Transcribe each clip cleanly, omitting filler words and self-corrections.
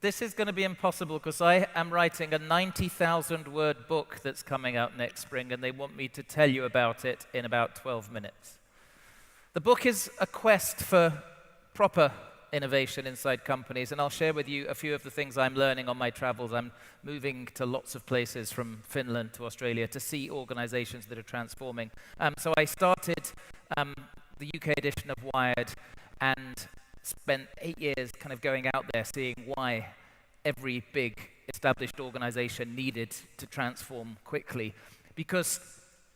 this is going to be impossible because I am writing a 90,000-word book that's coming out next spring, and they want me to tell you about it in about 12 minutes. The book is a quest for proper innovation inside companies, and I'll share with you a few of the things I'm learning on my travels. I'm moving to lots of places from Finland to Australia to see organizations that are transforming. So I started the UK edition of Wired and spent 8 years kind of going out there seeing why every big established organization needed to transform quickly. Because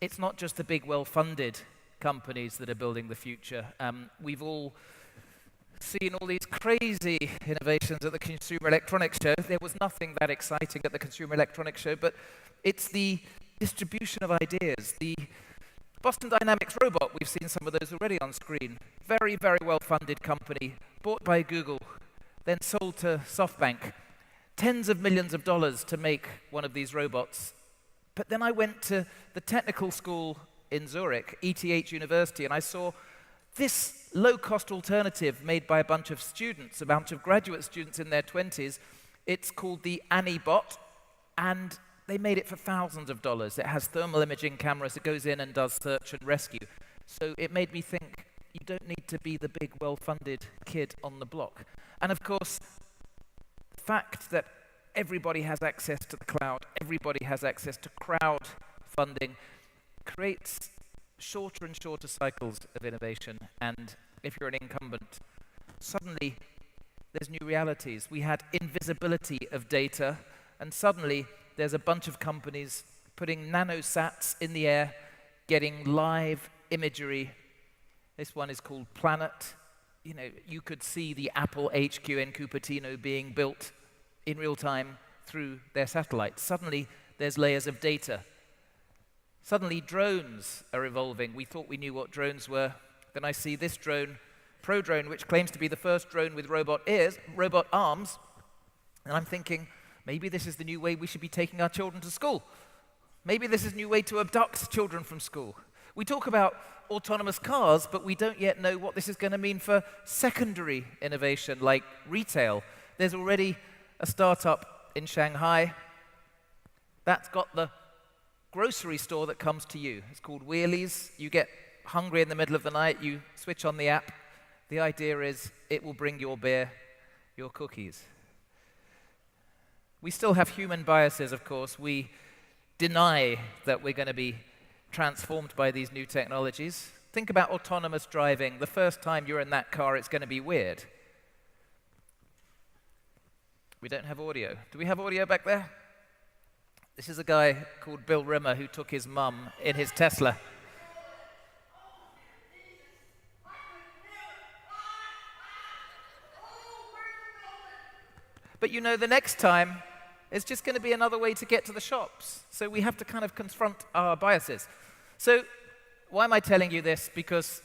it's not just the big, well-funded companies that are building the future. We've all seen all these crazy innovations at the Consumer Electronics Show. There was nothing that exciting at the Consumer Electronics Show, but it's the distribution of ideas. The Boston Dynamics robot, we've seen some of those already on screen. Very, very well-funded company, bought by Google, then sold to SoftBank. Tens of millions of dollars to make one of these robots. But then I went to the technical school in Zurich, ETH University, and I saw this low-cost alternative made by a bunch of students, a bunch of graduate students in their 20s. It's called the AnyBot, and they made it for thousands of dollars. It has thermal imaging cameras. It goes in and does search and rescue. So it made me think, you don't need to be the big, well-funded kid on the block. And of course, the fact that everybody has access to the cloud, everybody has access to crowdfunding, creates shorter and shorter cycles of innovation. And if you're an incumbent, suddenly there's new realities. We had invisibility of data, and suddenly there's a bunch of companies putting nanosats in the air, getting live imagery. This one is called Planet. You know, you could see the Apple HQ in Cupertino being built in real time through their satellites. Suddenly, there's layers of data. Suddenly, drones are evolving. We thought we knew what drones were. Then I see this drone, Pro Drone, which claims to be the first drone with robot arms, and I'm thinking, maybe this is the new way we should be taking our children to school. Maybe this is a new way to abduct children from school. We talk about autonomous cars, but we don't yet know what this is going to mean for secondary innovation like retail. There's already a startup in Shanghai that's got the grocery store that comes to you. It's called Wheelies. You get hungry in the middle of the night, you switch on the app. The idea is it will bring your beer, your cookies. We still have human biases, of course. We deny that we're going to be transformed by these new technologies. Think about autonomous driving. The first time you're in that car, it's going to be weird. We don't have audio. Do we have audio back there? This is a guy called Bill Rimmer who took his mum in his Tesla. But you know, the next time, it's just going to be another way to get to the shops. So we have to kind of confront our biases. So why am I telling you this? Because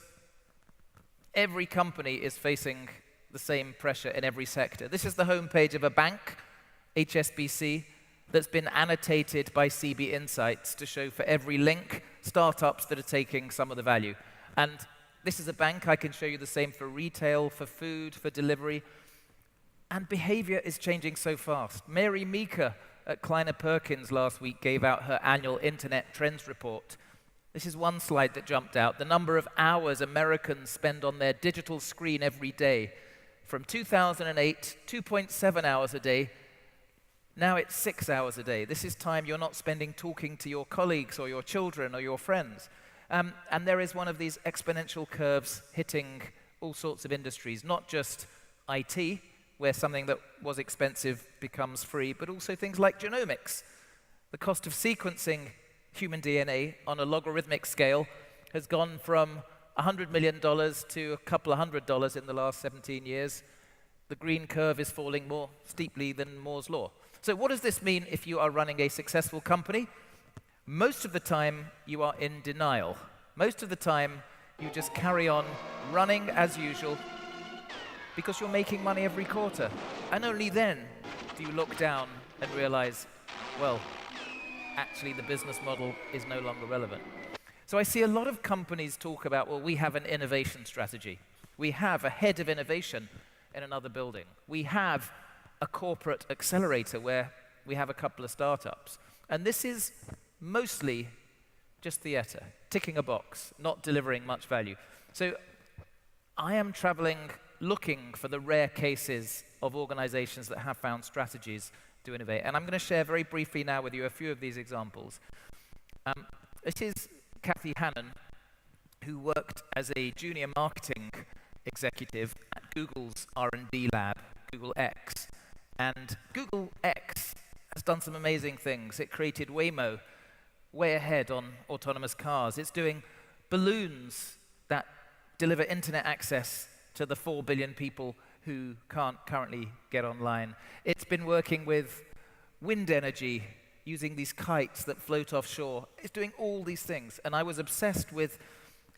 every company is facing the same pressure in every sector. This is the homepage of a bank, HSBC, that's been annotated by CB Insights to show for every link startups that are taking some of the value. And this is a bank. I can show you the same for retail, for food, for delivery. And behavior is changing so fast. Mary Meeker at Kleiner Perkins last week gave out her annual Internet Trends Report. This is one slide that jumped out. The number of hours Americans spend on their digital screen every day. From 2008, 2.7 hours a day. Now it's 6 hours a day. This is time you're not spending talking to your colleagues or your children or your friends. And there is one of these exponential curves hitting all sorts of industries, not just IT, where something that was expensive becomes free, but also things like genomics. The cost of sequencing human DNA on a logarithmic scale has gone from $100 million to a couple of $100 in the last 17 years. The green curve is falling more steeply than Moore's law. So what does this mean if you are running a successful company? Most of the time, you are in denial. Most of the time, you just carry on running as usual because you're making money every quarter. And only then do you look down and realize, well, actually the business model is no longer relevant. So I see a lot of companies talk about, well, we have an innovation strategy. We have a head of innovation in another building. We have a corporate accelerator where we have a couple of startups. And this is mostly just theater, ticking a box, not delivering much value. So I am traveling looking for the rare cases of organizations that have found strategies to innovate. And I'm going to share very briefly now with you a few of these examples. This is Kathy Hannon, who worked as a junior marketing executive at Google's R&D lab, Google X. And Google X has done some amazing things. It created Waymo, way ahead on autonomous cars. It's doing balloons that deliver internet access to the 4 billion people who can't currently get online. It's been working with wind energy, using these kites that float offshore. It's doing all these things. And I was obsessed with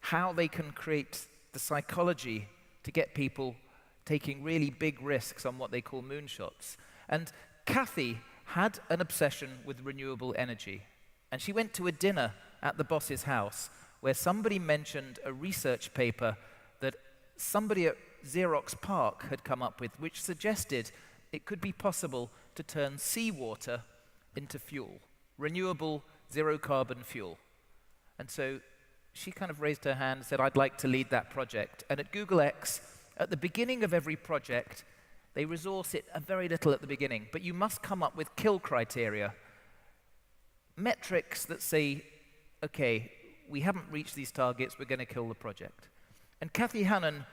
how they can create the psychology to get people taking really big risks on what they call moonshots. And Kathy had an obsession with renewable energy. And she went to a dinner at the boss's house where somebody mentioned a research paper that somebody at Xerox PARC had come up with, which suggested it could be possible to turn seawater into fuel, renewable, zero-carbon fuel. And so she kind of raised her hand and said, I'd like to lead that project. And at Google X, at the beginning of every project, they resource it a very little at the beginning, but you must come up with kill criteria, metrics that say, okay, we haven't reached these targets, we're going to kill the project. And Kathy Hannon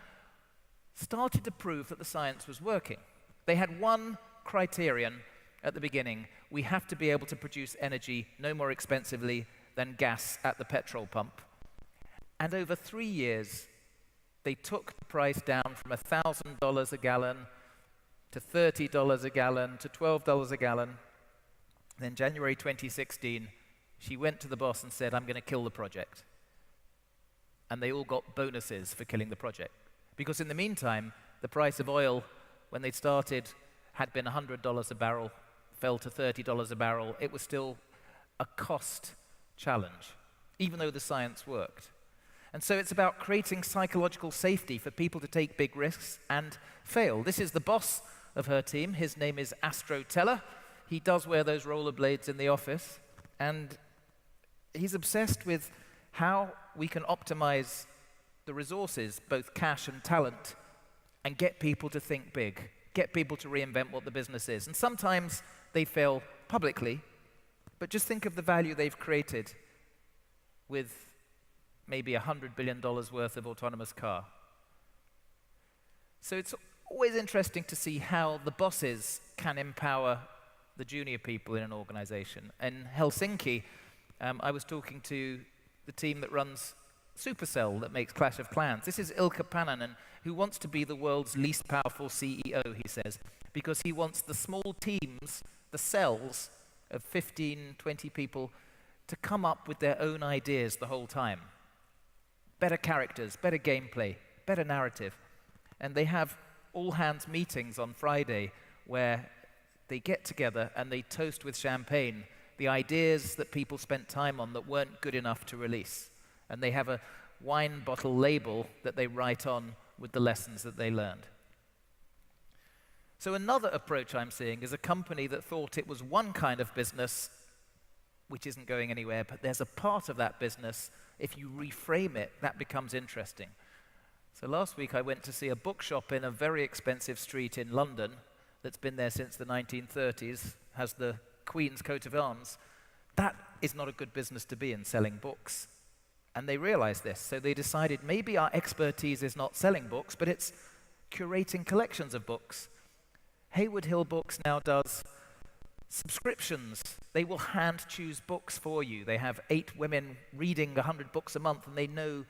started to prove that the science was working. They had one criterion at the beginning: we have to be able to produce energy no more expensively than gas at the petrol pump. And over 3 years, they took the price down from $1,000 a gallon to $30 a gallon to $12 a gallon. Then January 2016, she went to the boss and said, I'm going to kill the project. And they all got bonuses for killing the project. Because in the meantime, the price of oil, when they started, had been $100 a barrel, fell to $30 a barrel. It was still a cost challenge, even though the science worked. And so it's about creating psychological safety for people to take big risks and fail. This is the boss of her team. His name is Astro Teller. He does wear those rollerblades in the office, and he's obsessed with how we can optimize the resources, both cash and talent, and get people to think big, get people to reinvent what the business is. And sometimes they fail publicly, but just think of the value they've created with maybe $100 billion worth of autonomous car. So it's always interesting to see how the bosses can empower the junior people in an organization. In Helsinki, I was talking to the team that runs Supercell, that makes Clash of Clans. This is Ilkka Pananen, who wants to be the world's least powerful CEO, he says, because he wants the small teams, the cells of 15, 20 people, to come up with their own ideas the whole time. Better characters, better gameplay, better narrative. And they have all-hands meetings on Friday where they get together and they toast with champagne the ideas that people spent time on that weren't good enough to release. And they have a wine bottle label that they write on with the lessons that they learned. So another approach I'm seeing is a company that thought it was one kind of business which isn't going anywhere, but there's a part of that business, if you reframe it, that becomes interesting. So last week I went to see a bookshop in a very expensive street in London that's been there since the 1930s, has the Queen's coat of arms. That is not a good business to be in, selling books. And they realized this, so they decided maybe our expertise is not selling books, but it's curating collections of books. Haywood Hill Books now does subscriptions. They will hand choose books for you. They have 8 women reading 100 books a month, and they know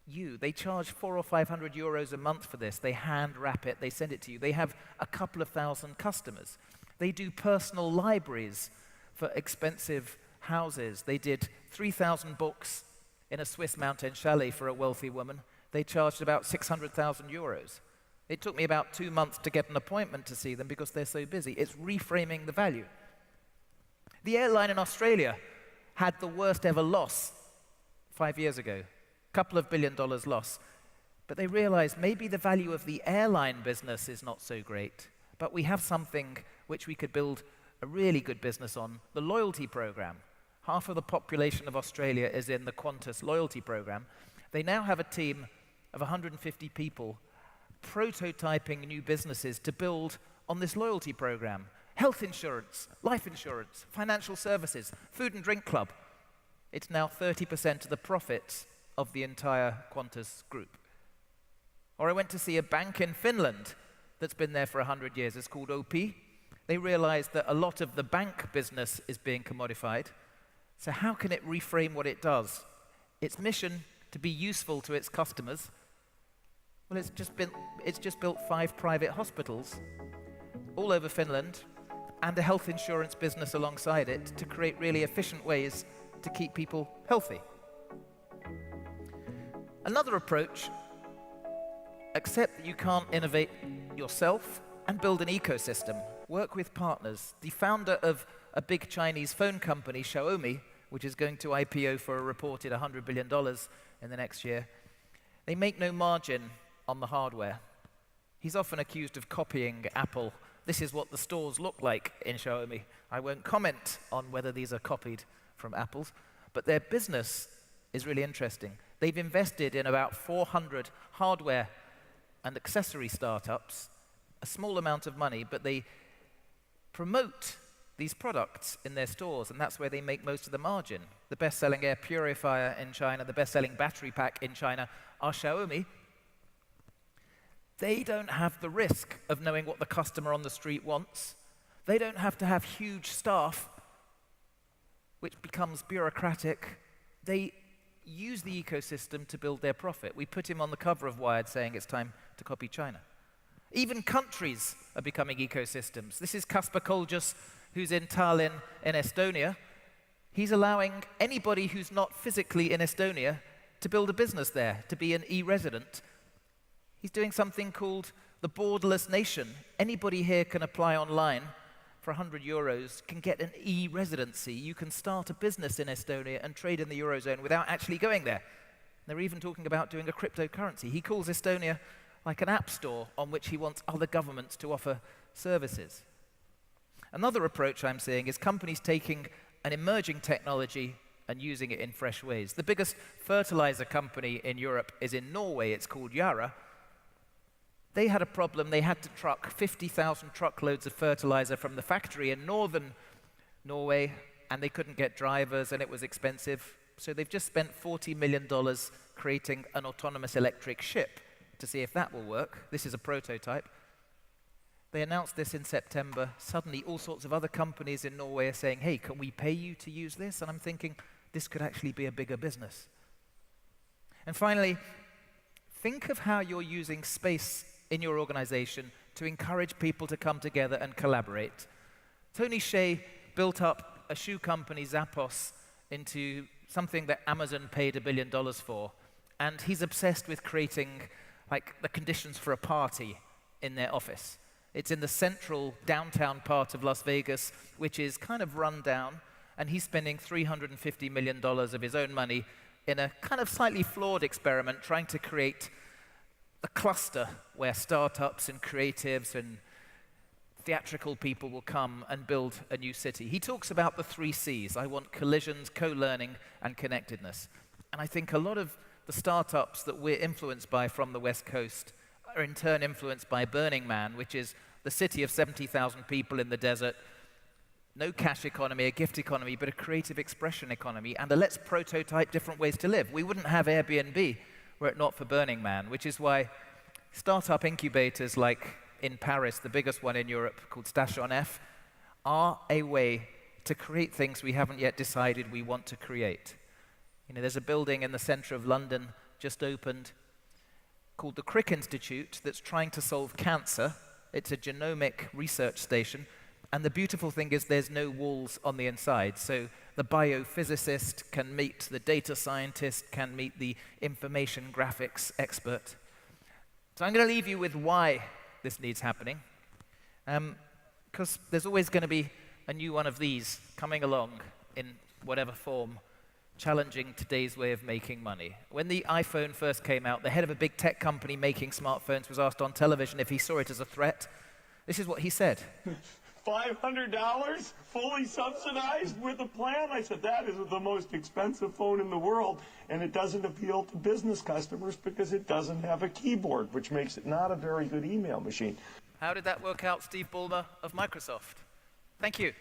you. They charge 400 or 500 euros a month for this. They hand wrap it, they send it to you. They have a couple of thousand customers. They do personal libraries for expensive houses. They did 3,000 books in a Swiss mountain chalet for a wealthy woman. They charged about 600,000 euros. It took me about 2 months to get an appointment to see them because they're so busy. It's reframing the value. The airline in Australia had the worst ever loss 5 years ago. Couple of $1 billion loss. But they realized maybe the value of the airline business is not so great, But we have something which we could build a really good business on, the loyalty program. Half of the population of Australia is in the Qantas loyalty program. They now have a team of 150 people prototyping new businesses to build on this loyalty program. Health insurance, life insurance, financial services, food and drink club. It's now 30% of the profits of the entire Qantas group. Or I went to see a bank in Finland that's been there for 100 years. It's called OP. They realized that a lot of the bank business is being commodified. So how can it reframe what it does? Its mission to be useful to its customers. Well, it's just built 5 private hospitals all over Finland and a health insurance business alongside it to create really efficient ways to keep people healthy. Another approach, accept that you can't innovate yourself and build an ecosystem. Work with partners. The founder of a big Chinese phone company, Xiaomi, which is going to IPO for a reported $100 billion in the next year, they make no margin on the hardware. He's often accused of copying Apple. This is what the stores look like in Xiaomi. I won't comment on whether these are copied from Apple's, but their business is really interesting. They've invested in about 400 hardware and accessory startups, a small amount of money, but they promote these products in their stores, and that's where they make most of the margin. The best-selling air purifier in China, the best-selling battery pack in China are Xiaomi. They don't have the risk of knowing what the customer on the street wants. They don't have to have huge staff, which becomes bureaucratic. They use the ecosystem to build their profit. We put him on the cover of Wired saying it's time to copy China. Even countries are becoming ecosystems. This is Kaspar Koljas, who's in Tallinn in Estonia. He's allowing anybody who's not physically in Estonia to build a business there, to be an e-resident. He's doing something called the borderless nation. Anybody here can apply online for 100 euros, can get an e-residency. You can start a business in Estonia and trade in the Eurozone without actually going there. They're even talking about doing a cryptocurrency. He calls Estonia like an app store on which he wants other governments to offer services. Another approach I'm seeing is companies taking an emerging technology and using it in fresh ways. The biggest fertilizer company in Europe is in Norway. It's called Yara. They had a problem. They had to truck 50,000 truckloads of fertilizer from the factory in northern Norway, and they couldn't get drivers, and it was expensive. So they've just spent $40 million creating an autonomous electric ship to see if that will work. This is a prototype. They announced this in September. Suddenly, all sorts of other companies in Norway are saying, hey, can we pay you to use this? And I'm thinking, this could actually be a bigger business. And finally, think of how you're using space in your organization to encourage people to come together and collaborate. Tony Hsieh built up a shoe company, Zappos, into something that Amazon paid $1 billion for. And he's obsessed with creating the conditions for a party in their office. It's in the central downtown part of Las Vegas, which is kind of run down, and he's spending $350 million of his own money in a kind of slightly flawed experiment trying to create a cluster where startups and creatives and theatrical people will come and build a new city. He talks about the 3 C's. I want collisions, co-learning, and connectedness. And I think a lot of the startups that we're influenced by from the West Coast are in turn influenced by Burning Man, which is the city of 70,000 people in the desert, no cash economy, a gift economy, but a creative expression economy, and a let's prototype different ways to live. We wouldn't have Airbnb were it not for Burning Man, which is why startup incubators like in Paris, the biggest one in Europe, called Station F, are a way to create things we haven't yet decided we want to create. There's a building in the center of London just opened called the Crick Institute that's trying to solve cancer. It's a genomic research station, and the beautiful thing is there's no walls on the inside. So the biophysicist can meet the data scientist, can meet the information graphics expert. So I'm going to leave you with why this needs happening, because there's always going to be a new one of these coming along in whatever form, challenging today's way of making money. When the iPhone first came out, the head of a big tech company making smartphones was asked on television if he saw it as a threat. This is what he said. $500 fully subsidized with a plan? I said, that is the most expensive phone in the world, and it doesn't appeal to business customers because it doesn't have a keyboard, which makes it not a very good email machine. How did that work out, Steve Ballmer of Microsoft? Thank you.